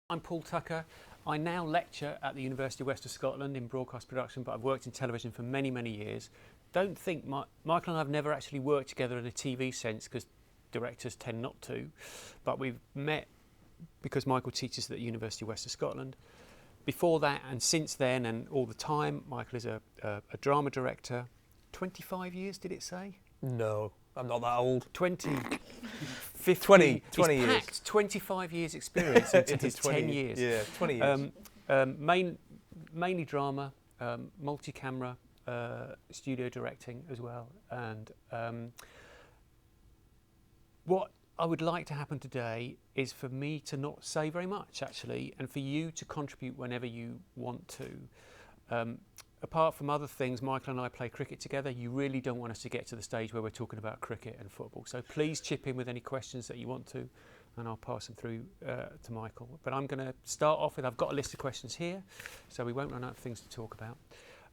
I'm Paul Tucker. I now lecture at the University of West of Scotland in broadcast production, but I've worked in television for many, many years. Don't think Michael and I have never actually worked together in a TV sense because directors tend not to, but we've met because Michael teaches at the University of West of Scotland. Before that and since then and all the time, Michael is a drama director. 25 years, did it say? No, I'm not that old. 20, 50, 20 he's years. Packed 25 years experience into his 20, 10 years. Yeah, 20 years. Mainly drama, multi-camera, studio directing as well. And what I would like to happen today is for me to not say very much, actually, and for you to contribute whenever you want to. Apart from other things, Michael and I play cricket together. You really don't want us to get to the stage where we're talking about cricket and football. So please chip in with any questions that you want to, and I'll pass them through to Michael. But I'm going to start off with, I've got a list of questions here, so we won't run out of things to talk about.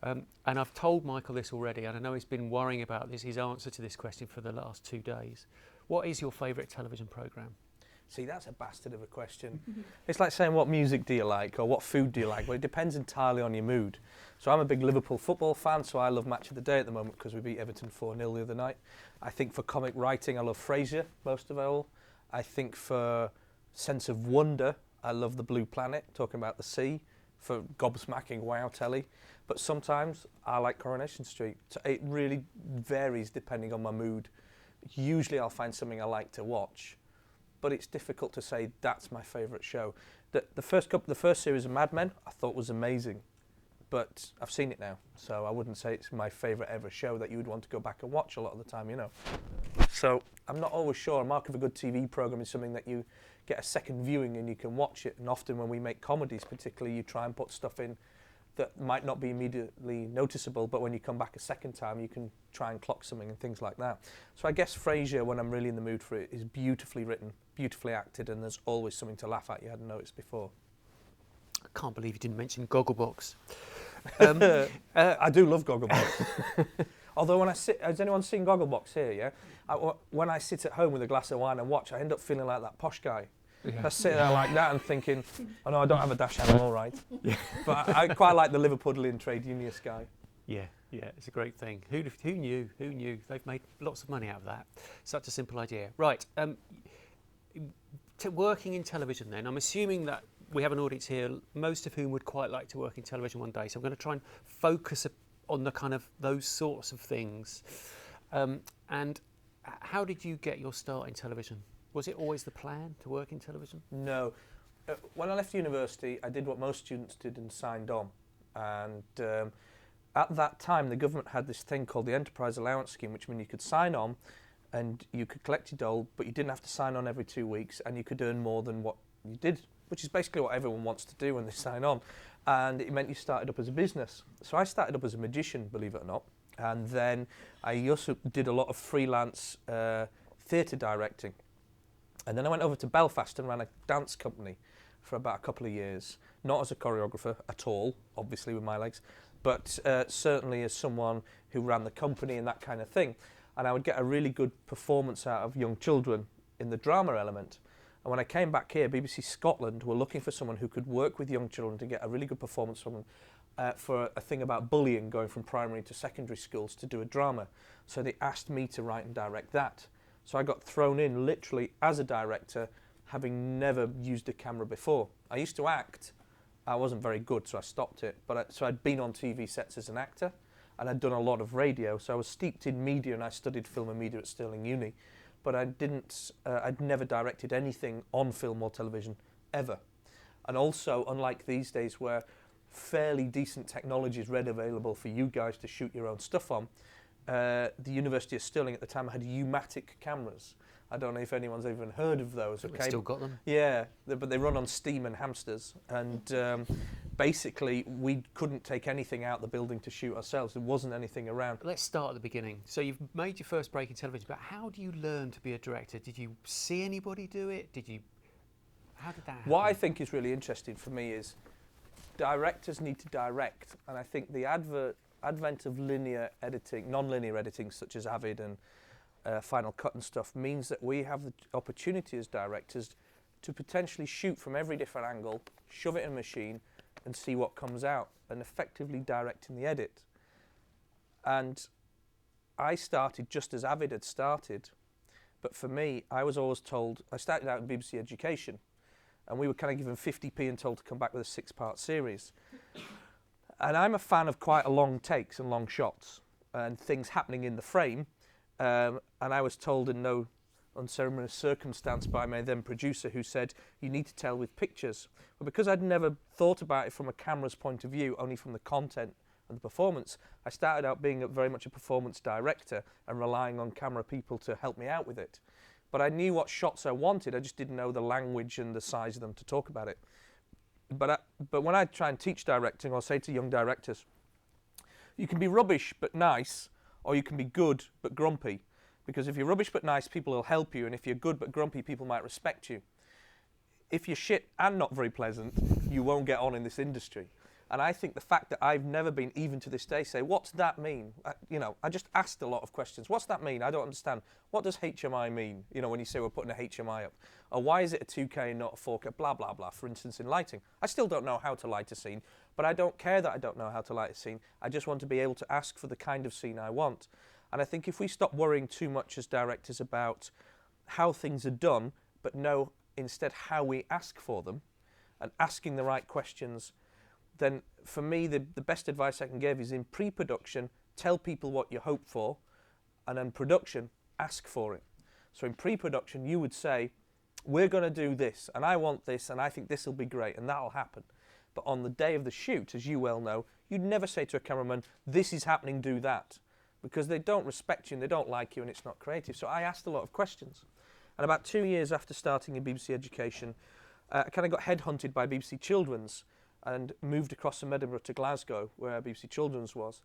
And I've told Michael this already, and I know he's been worrying about this, his answer to this question for the last 2 days. What is your favourite television programme? See, that's a bastard of a question. It's like saying what music do you like or what food do you like? Well, it depends entirely on your mood. So I'm a big Liverpool football fan, so I love Match of the Day at the moment because we beat Everton 4-0 the other night. I think for comic writing, I love Frasier most of all. I think for sense of wonder, I love The Blue Planet, talking about the sea, for gobsmacking wow telly. But sometimes I like Coronation Street. So it really varies depending on my mood. Usually I'll find something I like to watch, but it's difficult to say that's my favourite show. The first series of Mad Men I thought was amazing, but I've seen it now, so I wouldn't say it's my favourite ever show that you would want to go back and watch a lot of the time, you know. So I'm not always sure. A mark of a good TV programme is something that you get a second viewing and you can watch it, and often when we make comedies particularly, you try and put stuff in that might not be immediately noticeable, but when you come back a second time, you can try and clock something and things like that. So I guess Frasier, when I'm really in the mood for it, is beautifully written, beautifully acted, and there's always something to laugh at you hadn't noticed before. I can't believe you didn't mention Gogglebox. I do love Gogglebox. Although when I sit, has anyone seen Gogglebox here, yeah? When I sit at home with a glass of wine and watch, I end up feeling like that posh guy. Yeah. I sit there like that and thinking, oh no, I don't have a dash hand, I'm all right. Yeah. But I quite like the Liverpudlian trade unionist guy. Yeah, it's a great thing. Who knew? They've made lots of money out of that. Such a simple idea. Right, working in television then, I'm assuming that we have an audience here, most of whom would quite like to work in television one day. So I'm going to try and focus on the kind of those sorts of things. And how did you get your start in television? Was it always the plan to work in television? No. When I left university, I did what most students did and signed on. And at that time, the government had this thing called the Enterprise Allowance Scheme, which meant you could sign on and you could collect your dole, but you didn't have to sign on every 2 weeks, and you could earn more than what you did, which is basically what everyone wants to do when they sign on. And it meant you started up as a business. So I started up as a magician, believe it or not. And then I also did a lot of freelance theatre directing. And then I went over to Belfast and ran a dance company for about a couple of years, not as a choreographer at all, obviously with my legs, but certainly as someone who ran the company and that kind of thing. And I would get a really good performance out of young children in the drama element. And when I came back here, BBC Scotland were looking for someone who could work with young children to get a really good performance from them for a thing about bullying going from primary to secondary schools to do a drama. So they asked me to write and direct that. So I got thrown in literally as a director, having never used a camera before. I used to act. I wasn't very good, so I stopped it. So I'd been on TV sets as an actor, and I'd done a lot of radio. So I was steeped in media, and I studied film and media at Stirling Uni. But I'd never directed anything on film or television, ever. And also, unlike these days where fairly decent technology is readily available for you guys to shoot your own stuff on, the University of Stirling at the time had U-matic cameras. I don't know if anyone's even heard of those. Okay. We've still got them. Yeah, but they run on steam and hamsters. And basically, we couldn't take anything out the building to shoot ourselves. There wasn't anything around. Let's start at the beginning. So you've made your first break in television, but how do you learn to be a director? Did you see anybody do it? How did that happen? What I think is really interesting for me is directors need to direct. And I think the advent of linear editing, non-linear editing such as Avid and Final Cut and stuff means that we have the opportunity as directors to potentially shoot from every different angle, shove it in a machine, and see what comes out, and effectively directing the edit. And I started just as Avid had started, but for me, I was always told, I started out in BBC Education, and we were kind of given 50p and told to come back with a 6-part series. And I'm a fan of quite a long takes and long shots, and things happening in the frame, and I was told in no unceremonious circumstance by my then producer, who said, you need to tell with pictures. But because I'd never thought about it from a camera's point of view, only from the content and the performance, I started out being very much a performance director and relying on camera people to help me out with it. But I knew what shots I wanted, I just didn't know the language and the size of them to talk about it. But when I try and teach directing, or say to young directors, you can be rubbish but nice, or you can be good but grumpy. Because if you're rubbish but nice, people will help you, and if you're good but grumpy, people might respect you. If you're shit and not very pleasant, you won't get on in this industry. And I think the fact that I've never been, even to this day, say, what's that mean? I just asked a lot of questions. What's that mean? I don't understand. What does HMI mean? When you say we're putting a HMI up. Or why is it a 2K and not a 4K? Blah, blah, blah. For instance, in lighting. I still don't know how to light a scene, but I don't care that I don't know how to light a scene. I just want to be able to ask for the kind of scene I want. And I think if we stop worrying too much as directors about how things are done, but know instead how we ask for them, and asking the right questions, then for me, the best advice I can give is in pre-production, tell people what you hope for, and in production, ask for it. So in pre-production, you would say, we're going to do this, and I want this, and I think this will be great, and that'll happen. But on the day of the shoot, as you well know, you'd never say to a cameraman, this is happening, do that. Because they don't respect you, and they don't like you, and it's not creative. So I asked a lot of questions. And about 2 years after starting in BBC Education, I kind of got headhunted by BBC Children's, and moved across from Edinburgh to Glasgow, where BBC Children's was.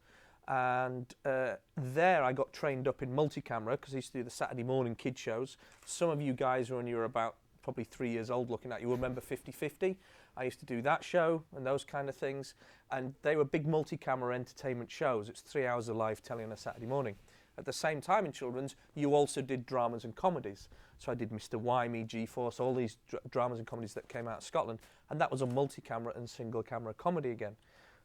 And there I got trained up in multi-camera, because I used to do the Saturday morning kid shows. Some of you guys, when you were about probably 3 years old looking at you, will remember 50/50. I used to do that show and those kind of things. And they were big multi-camera entertainment shows. It's 3 hours of live telly on a Saturday morning. At the same time in Children's, you also did dramas and comedies. So I did Mr. Wymie, G-Force, all these dramas and comedies that came out of Scotland. And that was a multi-camera and single-camera comedy again.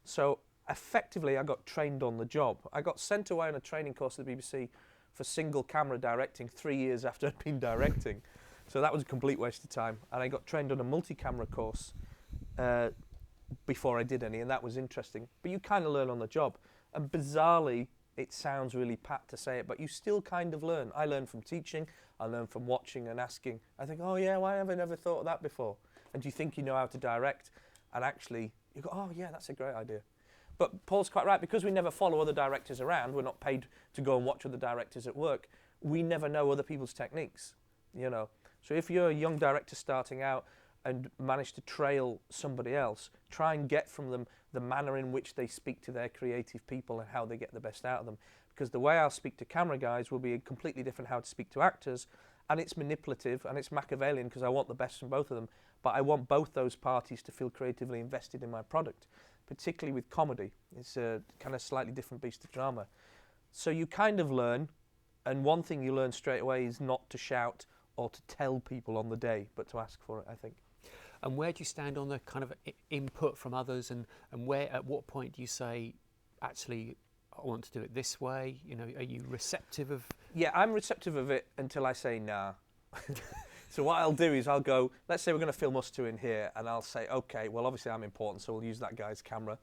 So effectively, I got trained on the job. I got sent away on a training course at the BBC for single-camera directing 3 years after I'd been directing. So that was a complete waste of time. And I got trained on a multi-camera course before I did any, and that was interesting. But you kind of learn on the job. And bizarrely, it sounds really pat to say it, but you still kind of learn. I learn from teaching, I learn from watching and asking. I think, oh yeah, why have I never thought of that before? And do you think you know how to direct? And actually, you go, oh yeah, that's a great idea. But Paul's quite right, because we never follow other directors around, we're not paid to go and watch other directors at work, we never know other people's techniques, So if you're a young director starting out and manage to trail somebody else, try and get from them the manner in which they speak to their creative people and how they get the best out of them. Because the way I'll speak to camera guys will be completely different how to speak to actors, and it's manipulative and it's Machiavellian because I want the best from both of them, but I want both those parties to feel creatively invested in my product, particularly with comedy. It's a kind of slightly different beast of drama. So you kind of learn, and one thing you learn straight away is not to shout or to tell people on the day, but to ask for it, I think. And where do you stand on the kind of input from others, and where, at what point do you say, actually, I want to do it this way? Are you receptive of? Yeah, I'm receptive of it until I say nah. So what I'll do is I'll go, let's say we're going to film us two in here, and I'll say, okay, well obviously I'm important, so we'll use that guy's camera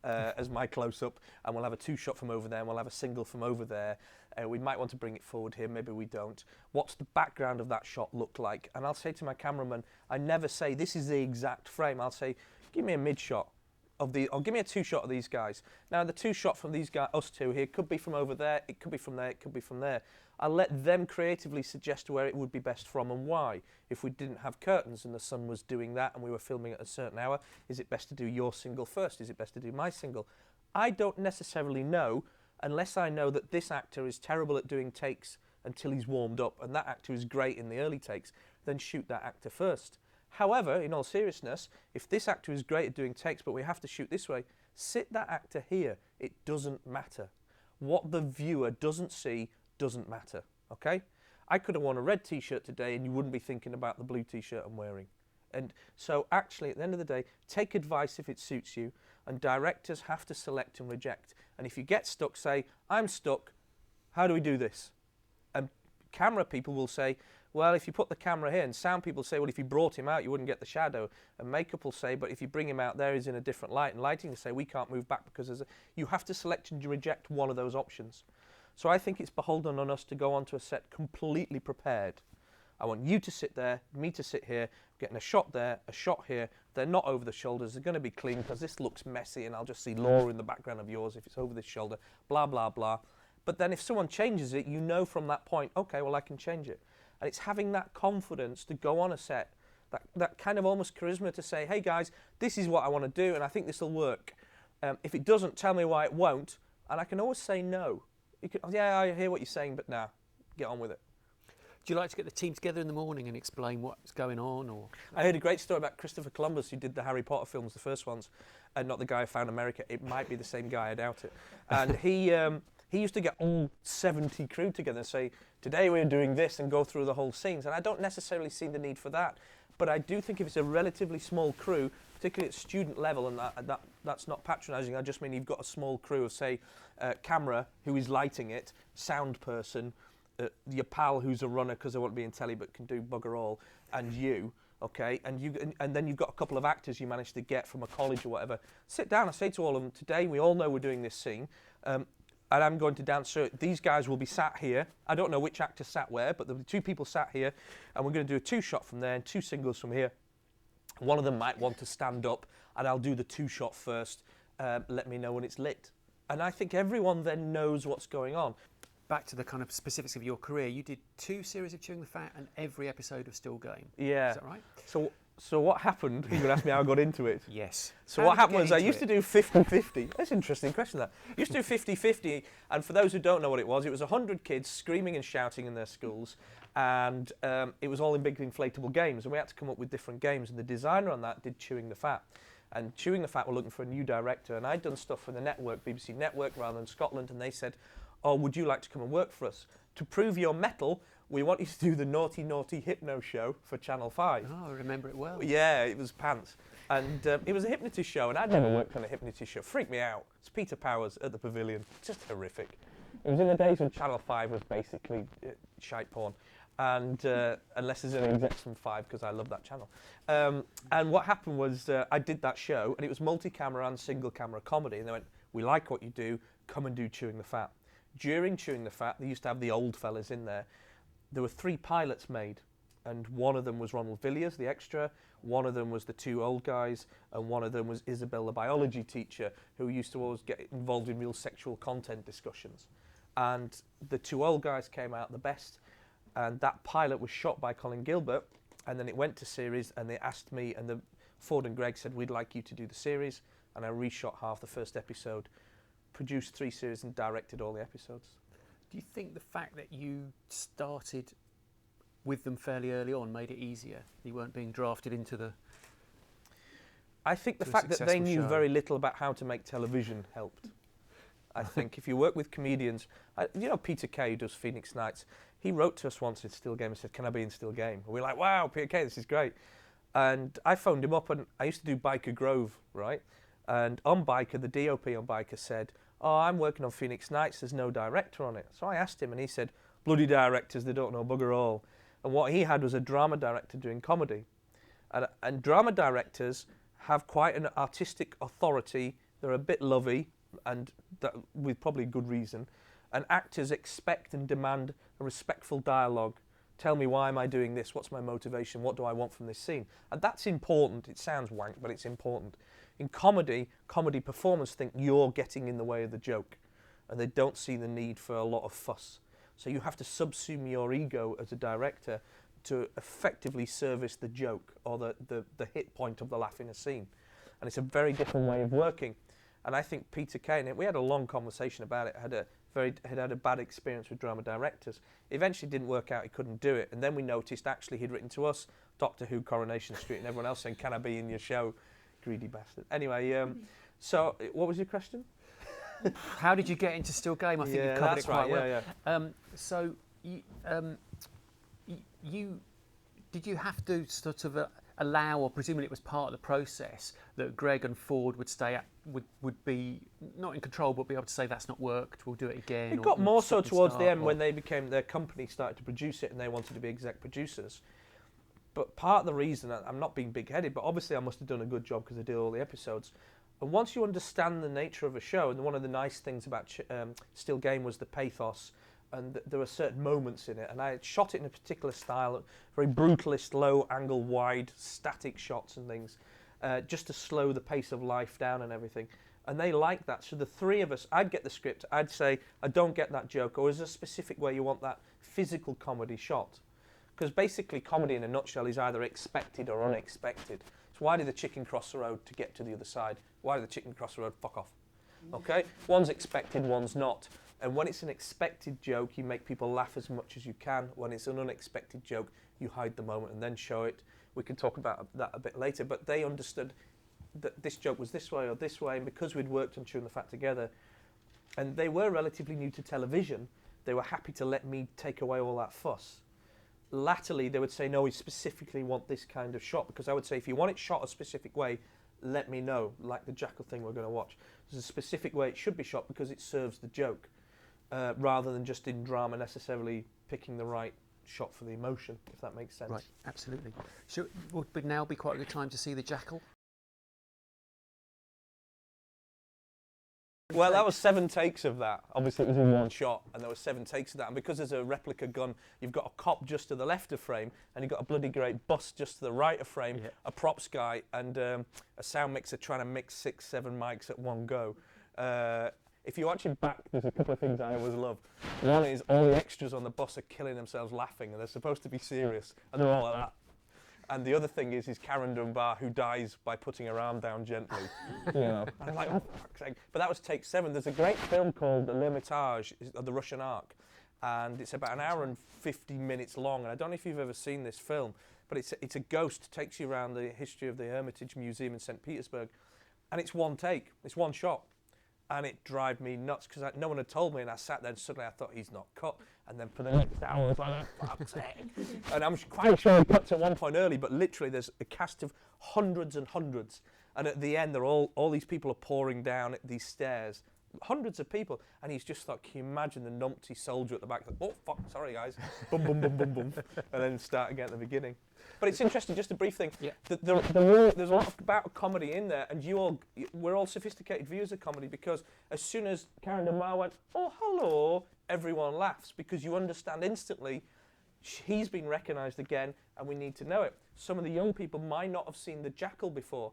as my close-up, and we'll have a two-shot from over there, and we'll have a single from over there. We might want to bring it forward here, maybe we don't. What's the background of that shot look like? And I'll say to my cameraman, I never say this is the exact frame. I'll say, give me a mid-shot or give me a two-shot of these guys. Now the two-shot from these guys, us two here, could be from over there, it could be from there, it could be from there. I'll let them creatively suggest where it would be best from and why. If we didn't have curtains and the sun was doing that and we were filming at a certain hour, is it best to do your single first? Is it best to do my single? I don't necessarily know, unless I know that this actor is terrible at doing takes until he's warmed up and that actor is great in the early takes, then shoot that actor first. However, in all seriousness, if this actor is great at doing takes but we have to shoot this way, sit that actor here. It doesn't matter. What the viewer doesn't see doesn't matter, okay? I could have worn a red t-shirt today and you wouldn't be thinking about the blue t-shirt I'm wearing. And so actually, at the end of the day, take advice if it suits you, and directors have to select and reject. And if you get stuck, say, I'm stuck, how do we do this? And camera people will say, well, if you put the camera here, and sound people say, well, if you brought him out, you wouldn't get the shadow. And makeup will say, but if you bring him out there, he's in a different light. And lighting will say, we can't move back because you have to select and reject one of those options. So I think it's beholden on us to go onto a set completely prepared. I want you to sit there, me to sit here, getting a shot there, a shot here. They're not over the shoulders. They're going to be clean because this looks messy and I'll just see Laura in the background of yours if it's over this shoulder, blah, blah, blah. But then if someone changes it, you know from that point, okay, well, I can change it. And it's having that confidence to go on a set, that kind of almost charisma to say, hey, guys, this is what I want to do and I think this will work. If it doesn't, tell me why it won't. And I can always say no. Yeah, I hear what you're saying, but nah, get on with it. Do you like to get the team together in the morning and explain what's going on? Or I heard a great story about Christopher Columbus, who did the Harry Potter films, the first ones, and not the guy who found America. It might be the same guy, I doubt it. And he used to get all 70 crew together and say, today we're doing this, and go through the whole scenes. And I don't necessarily see the need for that, but I do think if it's a relatively small crew, particularly at student level, and that's not patronising, I just mean you've got a small crew of, say, camera, who is lighting it, sound person, your pal who's a runner because they won't be in telly but can do bugger all, and you, okay, and then you've got a couple of actors you managed to get from a college or whatever. Sit down and say to all of them, today we all know we're doing this scene, and I'm going to dance through it. These guys will be sat here. I don't know which actor sat where, but there'll be two people sat here, and we're going to do a two-shot from there and two singles from here. One of them might want to stand up, and I'll do the two-shot first. Let me know when it's lit. And I think everyone then knows what's going on. back to the kind of specifics of your career, you did 2 series of Chewing the Fat and every episode of Still Game. Yeah. Is that right? So what happened? You're going to ask me how I got into it. Yes. So what happened was I used to do 50-50. That's an interesting question, that. I used to do 50-50, and for those who don't know what it was 100 kids screaming and shouting in their schools, and it was all in big inflatable games, and we had to come up with different games, and the designer on that did Chewing the Fat. And Chewing the Fat were looking for a new director, and I'd done stuff for the network, BBC Network, rather than Scotland, and they said, oh, would you like to come and work for us? To prove your mettle, we want you to do the Naughty Naughty Hypno show for Channel 5. Oh, I remember it well. Yeah, it was pants. And it was a hypnotist show, and I'd never worked on a hypnotist show. Freaked me out. It's Peter Powers at the Pavilion. Just horrific. It was in the days when Channel 5 was basically shite porn. And unless there's any execs from 5, because I love that channel. And what happened was I did that show, and it was multi-camera and single-camera comedy. And they went, we like what you do, come and do Chewing the Fat. During Chewing the Fat, they used to have the old fellas in there. There were 3 pilots made, and one of them was Ronald Villiers, the extra, one of them was the 2 old guys, and one of them was Isabel, the biology teacher, who used to always get involved in real sexual content discussions. And the 2 old guys came out the best, and that pilot was shot by Colin Gilbert, and then it went to series, and they asked me, and Ford and Greg said, we'd like you to do the series, and I reshot half the first episode, produced 3 series, and directed all the episodes. Do you think the fact that you started with them fairly early on made it easier? You weren't being drafted into the... I think the fact that they knew very little about how to make television helped. I think if you work with comedians, you know Peter Kay, who does Phoenix Nights, he wrote to us once in Still Game and said, can I be in Still Game? And we're like, wow, Peter Kay, this is great. And I phoned him up, and I used to do Biker Grove, right? And on Biker, the DOP on Biker said, oh, I'm working on Phoenix Nights, there's no director on it. So I asked him, and he said, bloody directors, they don't know bugger all. And what he had was a drama director doing comedy. And drama directors have quite an artistic authority. They're a bit lovey, and with probably good reason. And actors expect and demand a respectful dialogue. Tell me, why am I doing this? What's my motivation? What do I want from this scene? And that's important. It sounds wank, but it's important. In comedy performers think you're getting in the way of the joke, and they don't see the need for a lot of fuss. So you have to subsume your ego as a director to effectively service the joke or the hit point of the laugh in a scene. And it's a very different way of working. And I think Peter Kay, and we had a long conversation about it, had a bad experience with drama directors. Eventually didn't work out, he couldn't do it. And then we noticed actually he'd written to us, Doctor Who, Coronation Street, and everyone else saying, can I be in your show? Greedy bastard. Anyway, so what was your question? How did you get into Still Game? I think you covered it quite well. Yeah. So did you have to sort of allow, or presumably it was part of the process, that Greg and Ford would would be not in control, but be able to say that's not worked, we'll do it again. It got more so towards the end when they became, their company started to produce it and they wanted to be exec producers. But part of the reason, I'm not being big-headed, but obviously I must have done a good job because I did all the episodes. And once you understand the nature of a show, and one of the nice things about Still Game was the pathos, and there were certain moments in it, and I had shot it in a particular style, very brutalist, low angle, wide, static shots and things, just to slow the pace of life down and everything. And they liked that. So the three of us, I'd get the script, I'd say, I don't get that joke, or is there a specific way you want that physical comedy shot? Because basically comedy in a nutshell is either expected or unexpected. So why did the chicken cross the road to get to the other side? Why did the chicken cross the road? Fuck off. Okay? One's expected, one's not. And when it's an expected joke, you make people laugh as much as you can. When it's an unexpected joke, you hide the moment and then show it. We can talk about that a bit later. But they understood that this joke was this way or this way. And because we'd worked on Chewing the Fat together, and they were relatively new to television, they were happy to let me take away all that fuss. Latterly, they would say, no, we specifically want this kind of shot. Because I would say, if you want it shot a specific way, let me know. Like the jackal thing we're going to watch. There's a specific way it should be shot because it serves the joke. Rather than just in drama necessarily picking the right shot for the emotion, if that makes sense. Right, absolutely. Would now be quite a good time to see the jackal? Well, that was 7 takes of that. Obviously, it was in one shot, and there were 7 takes of that. And because there's a replica gun, you've got a cop just to the left of frame, and you've got a bloody great bus just to the right of frame, a props guy, and a sound mixer trying to mix 6, 7 mics at one go. If you watch it back, there's a couple of things I always love. One is all the extras on the bus are killing themselves laughing, and they're supposed to be serious, and they're all like that. And the other thing is Karen Dunbar, who dies by putting her arm down gently. You know, and I'm like, oh, for fuck's sake. But that was take 7. There's a great film called L'Hermitage, of the Russian Ark, and it's about an hour and 50 minutes long. And I don't know if you've ever seen this film, but it's a ghost, takes you around the history of the Hermitage Museum in St. Petersburg, and it's one take, it's one shot. And it drive me nuts because no one had told me, and I sat there and suddenly I thought, he's not cut. And then for the next hour, I was like, oh, fuck's sake. And I'm quite sure I cut at one point early, but literally there's a cast of hundreds and hundreds. And at the end, they're all these people are pouring down these stairs, hundreds of people. And he's just like, can you imagine the numpty soldier at the back? Like, oh, fuck, sorry, guys. Boom, boom, boom, boom, boom. And then start again at the beginning. But it's interesting, just a brief thing. Yeah. There's a lot about comedy in there, and we're all sophisticated viewers of comedy because as soon as Karen Dunbar went, oh, hello, everyone laughs because you understand instantly he's been recognised again and we need to know it. Some of the young people might not have seen the jackal before,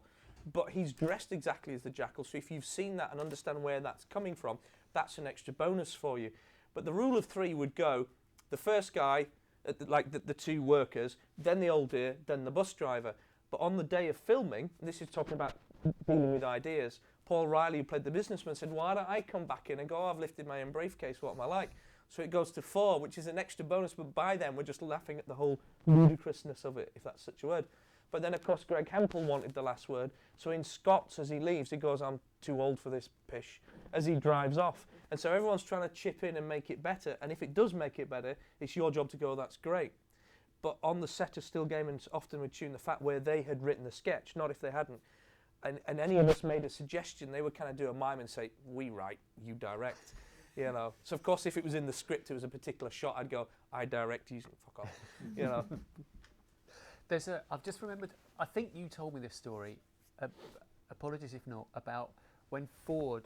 but he's dressed exactly as the jackal, so if you've seen that and understand where that's coming from, that's an extra bonus for you. But the rule of 3 would go, the first guy, like the 2 workers, then the old dear, then the bus driver. But on the day of filming, and this is talking about dealing with ideas, Paul Riley, who played the businessman, said, why don't I come back in and go, oh, I've lifted my own briefcase, what am I like? So it goes to 4, which is an extra bonus, but by then we're just laughing at the whole ludicrousness of it, if that's such a word. But then, of course, Greg Hempel wanted the last word, so in Scots, as he leaves, he goes, I'm too old for this pish, as he drives off. And so everyone's trying to chip in and make it better, and if it does make it better, it's your job to go, that's great. But on the set of Still Game, and often with Tune the Fat, where they had written the sketch, not if they hadn't, and any of us made a suggestion, they would kind of do a mime and say, we write, you direct. You know, so of course if it was in the script, it was a particular shot, I'd go, I direct, you fuck off. You know. I've just remembered, I think you told me this story, apologies if not, about when Ford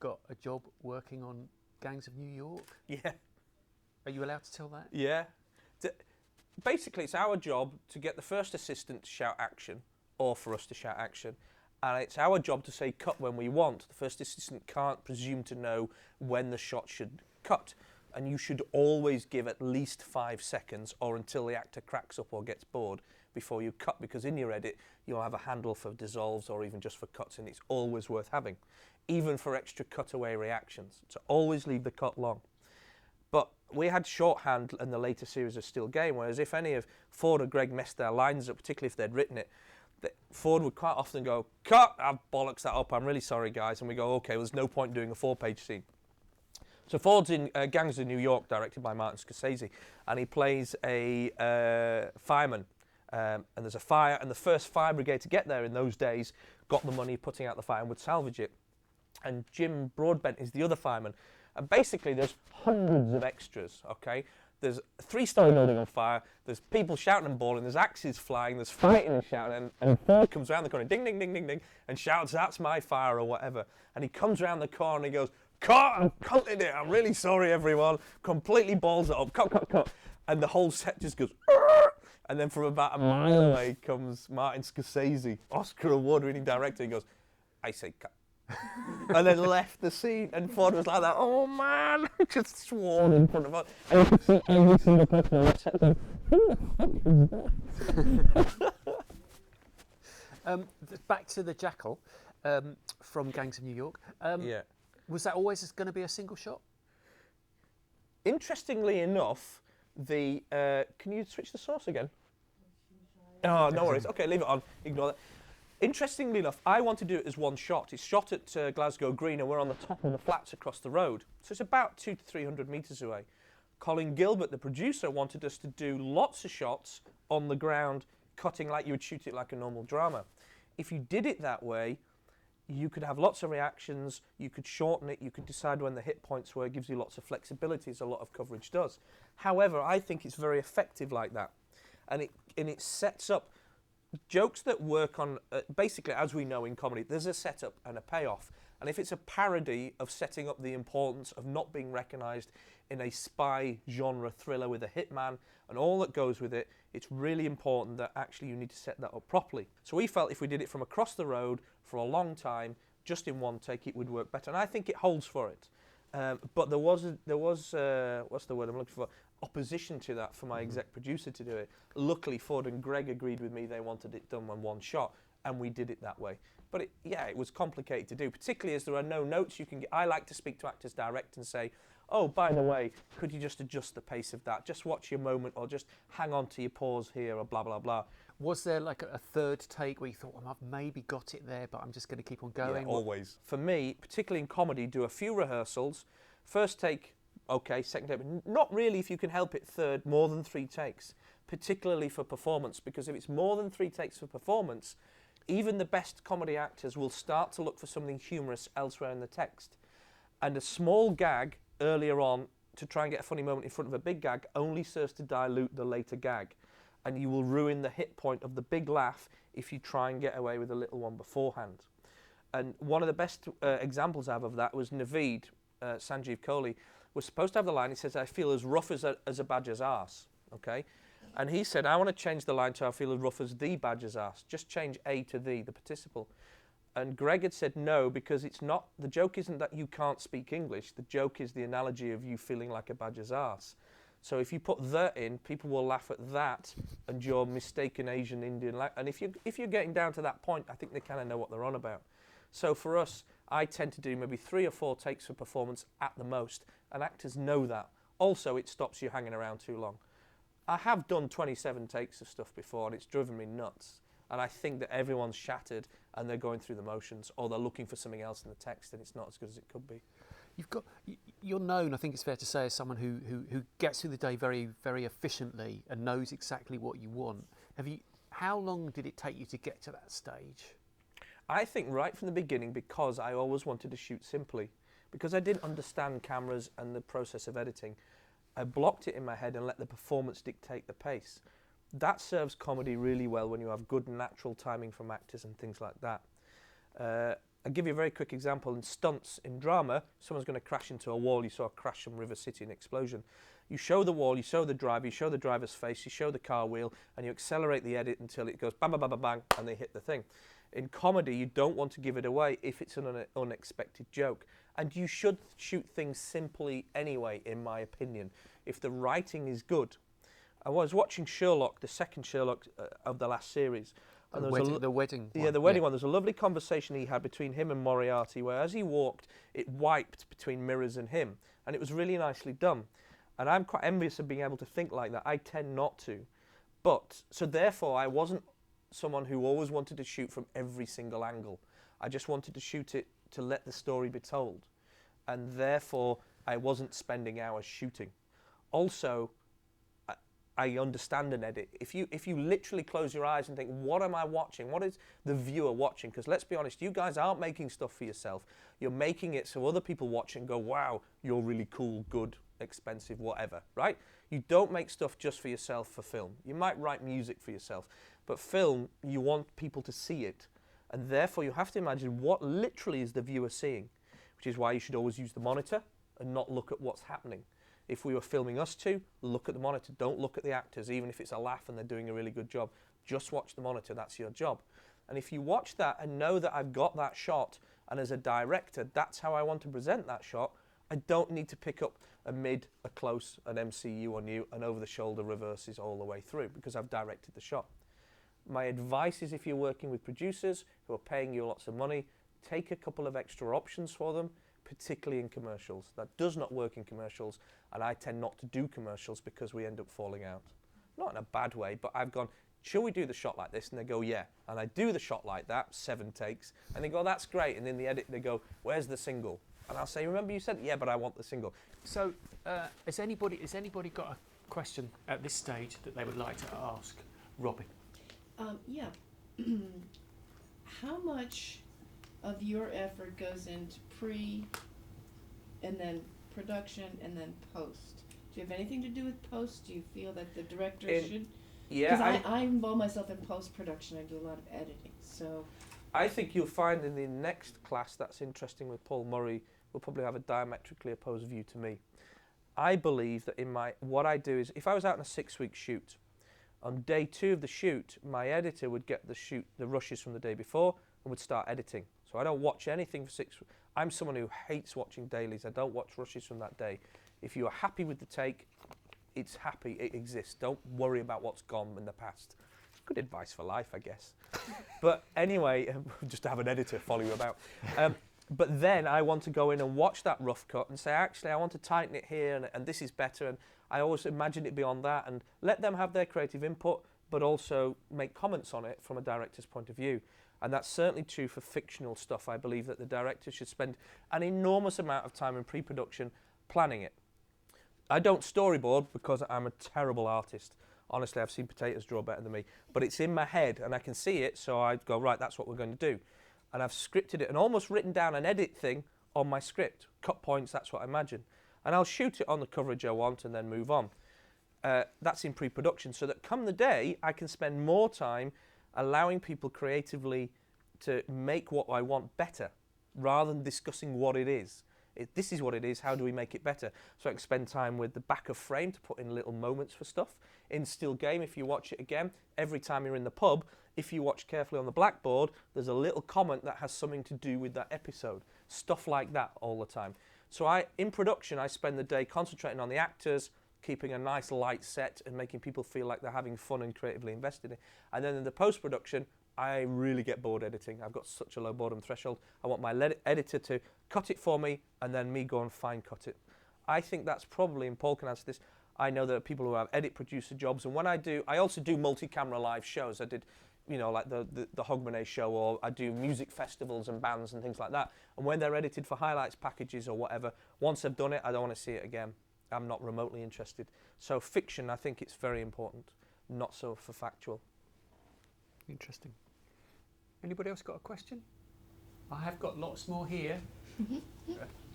got a job working on Gangs of New York. Yeah. Are you allowed to tell that? Yeah. Basically, it's our job to get the first assistant to shout action, or for us to shout action, and it's our job to say cut when we want. The first assistant can't presume to know when the shot should cut, and you should always give at least 5 seconds or until the actor cracks up or gets bored before you cut, because in your edit you'll have a handle for dissolves or even just for cuts, and it's always worth having, even for extra cutaway reactions. So always leave the cut long. But we had shorthand in the later series of Still Game, whereas if any of Ford or Greg messed their lines up, particularly if they'd written it, Ford would quite often go, cut, I've bollocks that up, I'm really sorry guys, and we go, okay, well, there's no point doing a 4-page scene. So Ford's in Gangs of New York, directed by Martin Scorsese, and he plays a fireman, and there's a fire, and the first fire brigade to get there in those days got the money putting out the fire and would salvage it. And Jim Broadbent is the other fireman. And basically there's hundreds of extras, okay? There's a 3-story building on fire, there's people shouting and bawling, there's axes flying, there's fighting and shouting, and Ford comes around the corner, ding, ding, ding, ding, ding, and shouts, "That's my fire," or whatever. And he comes around the corner and he goes, "Cut, I'm cutting it, I'm really sorry everyone," completely balls it up, cut. And the whole set just goes, "Arr!" And then from about a mile away comes Martin Scorsese, Oscar award-winning director, he goes, "I say cut." And then left the scene, and Ford was like that, "Oh man," just sworn in front of us. And you could see every single person on that set going, "Who the fuck is that?" Back to the Jackal from Gangs of New York. Yeah. Was that always going to be a single shot? Interestingly enough, the can you switch the source again? Oh, no worries. Okay, leave it on. Ignore that. Interestingly enough, I want to do it as one shot. It's shot at Glasgow Green, and we're on the top of the flats across the road. So it's about 200 to 300 metres away. Colin Gilbert, the producer, wanted us to do lots of shots on the ground, cutting like you would shoot it like a normal drama. If you did it that way, you could have lots of reactions, you could shorten it, you could decide when the hit points were, it gives you lots of flexibility, as a lot of coverage does. However, I think it's very effective like that. And it sets up jokes that work on, basically, as we know in comedy, there's a setup and a payoff. And if it's a parody of setting up the importance of not being recognised in a spy genre thriller with a hitman and all that goes with it, it's really important that actually you need to set that up properly. So we felt if we did it from across the road for a long time, just in one take, it would work better. And I think it holds for it. But there was what's the word I'm looking for? Opposition to that for my exec producer to do it. Luckily, Ford and Greg agreed with me. They wanted it done in one shot, and we did it that way. But it was complicated to do, particularly as there are no notes you can get. I like to speak to actors direct and say, "Oh, by the way, could you just adjust the pace of that? Just watch your moment, or just hang on to your pause here, or blah, blah, blah." Was there like a third take where you thought, well, I've maybe got it there, but I'm just going to keep on going? Yeah, always. For me, particularly in comedy, do a few rehearsals. First take, okay, second take, but not really if you can help it third, more than 3 takes, particularly for performance, because if it's more than 3 takes for performance, even the best comedy actors will start to look for something humorous elsewhere in the text. And a small gag earlier on to try and get a funny moment in front of a big gag only serves to dilute the later gag. And you will ruin the hit point of the big laugh if you try and get away with a little one beforehand. And one of the best examples I have of that was Naveed, Sanjeev Kohli, was supposed to have the line, he says, "I feel as rough as a badger's arse," okay? And he said, "I want to change the line to I feel as rough as the badger's arse. Just change A to the participle." And Greg had said no, because it's not, the joke isn't that you can't speak English, the joke is the analogy of you feeling like a badger's arse. So if you put the in, people will laugh at that and your mistaken Asian Indian, and if you're getting down to that point, I think they kind of know what they're on about. So for us, I tend to do maybe 3 or 4 takes for performance at the most, and actors know that. Also, it stops you hanging around too long. I have done 27 takes of stuff before, and it's driven me nuts. And I think that everyone's shattered and they're going through the motions, or they're looking for something else in the text, and it's not as good as it could be. You're known, I think it's fair to say, as someone who gets through the day very, very efficiently and knows exactly what you want. How long did it take you to get to that stage? I think right from the beginning, because I always wanted to shoot simply, because I didn't understand cameras and the process of editing, I blocked it in my head and let the performance dictate the pace. That serves comedy really well when you have good natural timing from actors and things like that. I'll give you a very quick example. In stunts, in drama, someone's going to crash into a wall. You saw a crash from River City, an explosion. You show the wall, you show the driver, you show the driver's face, you show the car wheel, and you accelerate the edit until it goes bang, bang, bang, bang, bang, and they hit the thing. In comedy, you don't want to give it away if it's an unexpected joke. And you should shoot things simply anyway, in my opinion, if the writing is good. I was watching Sherlock, the second Sherlock of the last series. And the wedding one. Yeah, the wedding one. There's a lovely conversation he had between him and Moriarty, where as he walked, it wiped between mirrors and him. And it was really nicely done. And I'm quite envious of being able to think like that. I tend not to. So therefore, I wasn't someone who always wanted to shoot from every single angle. I just wanted to shoot it to let the story be told. And therefore, I wasn't spending hours shooting. Also, I understand an edit. If you literally close your eyes and think, what am I watching? What is the viewer watching? Because let's be honest, you guys aren't making stuff for yourself. You're making it so other people watch and go, wow, you're really cool, good, expensive, whatever, right? You don't make stuff just for yourself for film. You might write music for yourself, but film, you want people to see it. And therefore you have to imagine what literally is the viewer seeing, which is why you should always use the monitor and not look at what's happening. If we were filming us two, look at the monitor. Don't look at the actors, even if it's a laugh and they're doing a really good job. Just watch the monitor, that's your job. And if you watch that and know that I've got that shot, and as a director, that's how I want to present that shot, I don't need to pick up a mid, a close, an MCU on you, and over-the-shoulder reverses all the way through, because I've directed the shot. My advice is if you're working with producers who are paying you lots of money, take a couple of extra options for them, particularly in commercials. That does not work in commercials, and I tend not to do commercials because we end up falling out. Not in a bad way, but I've gone, shall we do the shot like this? And they go, yeah. And I do the shot like that, 7 takes, and they go, that's great. And in the edit, they go, where's the single? And I'll say, remember you said, yeah, but I want the single. So, has anybody got a question at this stage that they would like to ask Robin? Yeah. How much of your effort goes into pre and then production and then post? Do you have anything to do with post? Do you feel that the director should? Yeah. Because I involve myself in post-production. I do a lot of editing, so. I think you'll find in the next class that's interesting with Paul Murray, will probably have a diametrically opposed view to me. I believe that what I do is, if I was out on a 6-week shoot, on day 2 of the shoot, my editor would get the rushes from the day before and would start editing. So I don't watch anything for 6 weeks. I'm someone who hates watching dailies. I don't watch rushes from that day. If you are happy with the take, it's happy, it exists. Don't worry about what's gone in the past. Good advice for life, I guess. But anyway, just to have an editor follow you about. But then I want to go in and watch that rough cut and say, actually, I want to tighten it here and this is better. And I always imagine it beyond that and let them have their creative input, but also make comments on it from a director's point of view. And that's certainly true for fictional stuff. I believe that the director should spend an enormous amount of time in pre-production planning it. I don't storyboard because I'm a terrible artist. Honestly, I've seen potatoes draw better than me. But it's in my head and I can see it, so I go, right, that's what we're going to do. And I've scripted it and almost written down an edit thing on my script. Cut points, that's what I imagine. And I'll shoot it on the coverage I want and then move on. That's in pre-production, so that come the day, I can spend more time allowing people creatively to make what I want better, rather than discussing what it is. This is what it is, how do we make it better? So I can spend time with the back of frame to put in little moments for stuff. In Still Game, if you watch it again, every time you're in the pub, if you watch carefully on the blackboard, there's a little comment that has something to do with that episode. Stuff like that all the time. So in production, I spend the day concentrating on the actors, keeping a nice light set and making people feel like they're having fun and creatively invested in it. And then in the post-production, I really get bored editing. I've got such a low boredom threshold. I want my editor to cut it for me and then me go and fine cut it. I think that's probably, and Paul can answer this, I know there are people who have edit producer jobs, and when I also do multi-camera live shows. I did, like the Hogmanay show, or I do music festivals and bands and things like that. And when they're edited for highlights packages or whatever, once I've done it, I don't want to see it again. I'm not remotely interested. So fiction, I think it's very important, not so for factual. Interesting. Anybody else got a question? I have got lots more here.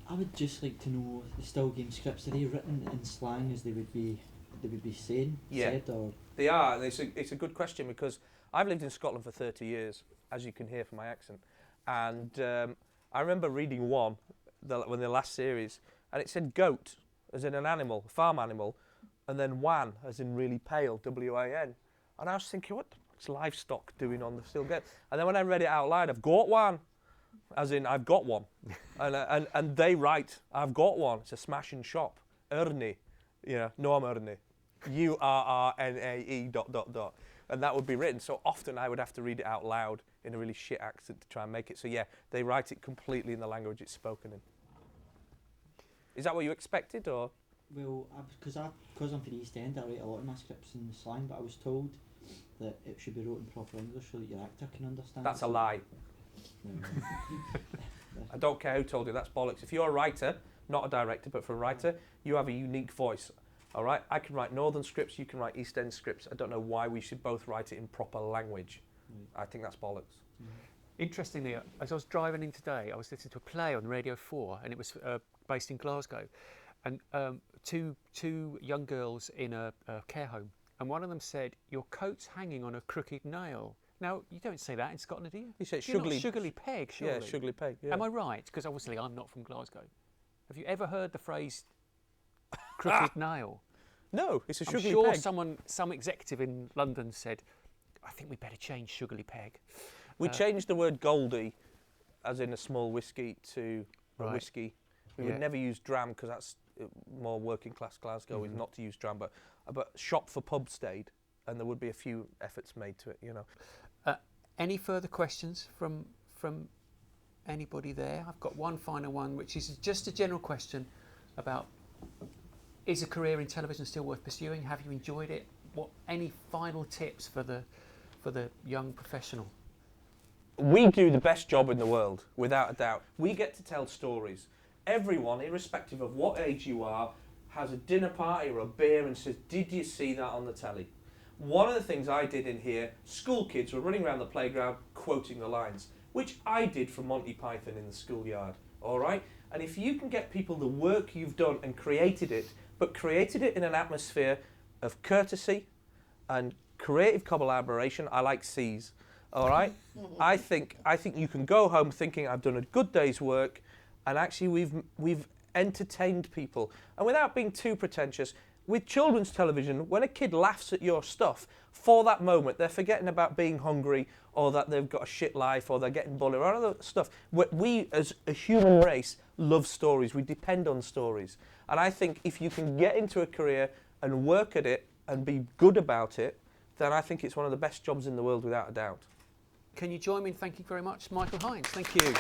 I would just like to know, the Still Game scripts, are they written in slang as they would be said, or? They are, and it's a good question because I've lived in Scotland for 30 years, as you can hear from my accent. And I remember reading when the last series, and it said goat, as in an animal, a farm animal, and then wan, as in really pale, W-A-N. And I was thinking, what's livestock doing on the Still Game? And then when I read it out loud, I've got one, as in I've got one. and they write, I've got one. It's a smashing shop. Ernie, Noam Ernie. U-R-R-N-A-E ... And that would be written. So often I would have to read it out loud in a really shit accent to try and make it. So yeah, they write it completely in the language it's spoken in. Is that what you expected, or? Well, because I'm from the East End, I write a lot of my scripts in slang, but I was told that it should be wrote in proper English so that your actor can understand. That's a lie. I don't care who told you, that's bollocks. If you're a writer, not a director, but for a writer, you have a unique voice. All right, I can write Northern scripts, you can write East End scripts. I don't know why we should both write it in proper language. I think that's bollocks. Interestingly, as I was driving in today, I was listening to a play on Radio 4, and it was based in Glasgow, and two young girls in a care home, and one of them said, "Your coat's hanging on a crooked nail." Now, you don't say that in Scotland, do you? You say You're not sugarly, sugarly peg, surely. yeah, sugarly peg. Yeah. Am I right? Because obviously I'm not from Glasgow. Have you ever heard the phrase crooked nail? No, it's a I'm sugarly sure peg. some executive in London said, "I think we better change sugarly peg." We changed the word Goldie, as in a small whiskey, to a Right. whiskey. We Yeah. would never use dram because that's more working class Glasgow is not to use dram, but shop for pub stayed, and there would be a few efforts made to it, you know. Any further questions from anybody there? I've got one final one, which is just a general question about: is a career in television still worth pursuing? Have you enjoyed it? Any final tips for the young professional? We do the best job in the world, without a doubt. We get to tell stories. Everyone, irrespective of what age you are, has a dinner party or a beer and says, "Did you see that on the telly?" One of the things I did in here, school kids were running around the playground quoting the lines, which I did from Monty Python in the schoolyard, all right? And if you can get people the work you've done and created it, but created it in an atmosphere of courtesy and creative collaboration, I like C's, all right? I think you can go home thinking I've done a good day's work, and actually we've entertained people. And without being too pretentious, with children's television, when a kid laughs at your stuff, for that moment, they're forgetting about being hungry or that they've got a shit life or they're getting bullied or other stuff. We, as a human race, love stories. We depend on stories. And I think if you can get into a career and work at it and be good about it, then I think it's one of the best jobs in the world without a doubt. Can you join me in thanking very much Michael Hines? Thank you.